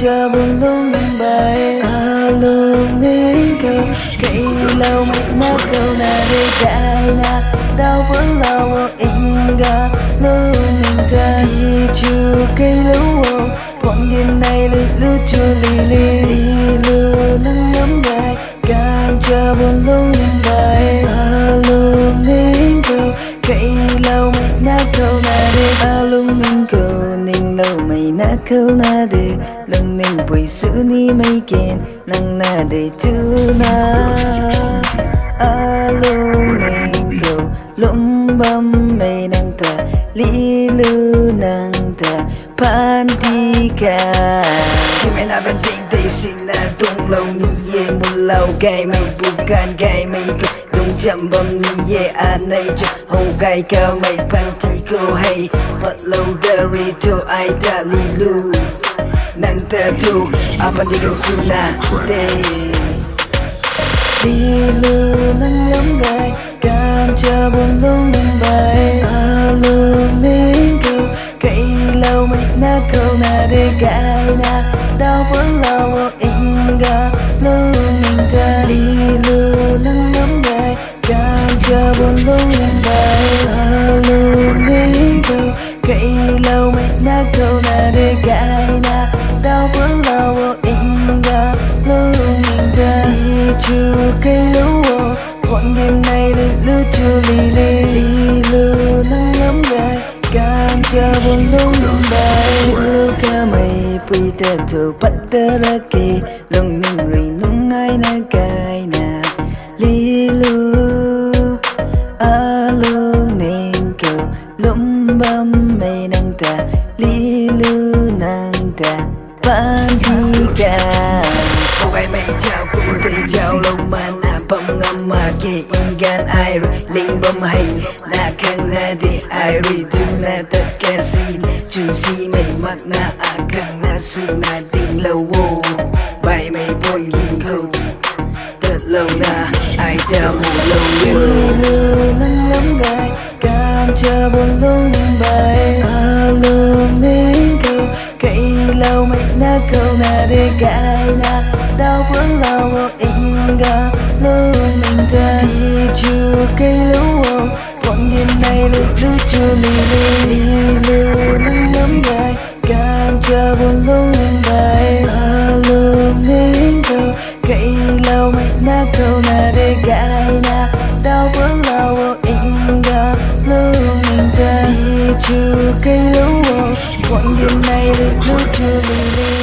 chờ buồn lung bay luôn nên câu cây lâu mạch na câu na để đại na đau vẫn lâu inga luôn mình ta đi chu cây lâu quăng điên này lướt lướt chu li luôn nắng ngắm gai càng chờ buồn lung bay luôn nên câu cây lâu mạch na câu na để luôn mình câu ninh lâu mày na câu na để lần ninh buổi sữa ni mây kèn nang na để tu na luôn ninh câu lum băm mây nang ta li lu nang ta pan đi cả chỉ mày na bên tình tây xin na tung lâu ni ye một lâu gai mày bukan gai mày tung chậm bầm ni ye anh này cho hầu gai cao mày pan thì cô hay phật lâu dari to ai đã li lu nang ta tu apa di suna te li lu nang lắm gai càng chờ buồn lung bay luôn nên câu cây lâu mày na câu na để gai na đau vẫn lâu inga luôn mình ta li lu nang lắm gai càng chờ buồn lung bay luôn nên câu cây lâu mày na câu na để gai na đau vẫn lâu inga luôn mình ta đi chu cây lâu quãng đêm này lướt lướt chu li lu nắng ngắm gai càng chờ buồn lung bay chu ca mày pui ta tu pat ta ra ke long ning ri nung ai na gai na li lu lu ning câu lum băm mây nang ta li lu nang ta pan đi cả cô gái mày chào cũng thấy chào lâu mà na bông ngâm mà kê in gan ai rồi linh bông hay na khang na để ai rồi tu na tất cả xin chun si mày mắt na khang na su na tình lâu vô bài mày bôi linh không thật lâu na ai chào một lâu yêu nắng lắm gai càng chờ buồn lung bay luôn nên câu cây lâu mày na câu na để gai na đau vẫn lâu inga luôn mình ta đi chu cây lâu quãng đêm này lướt lướt chu li lu nắng ngắm gai càng chờ buồn lung bay luôn nên câu cây lâu mày na câu na để gai na đau vẫn lâu inga luôn mình ta đi chu cây lâu quãng đêm này lướt lướt chu li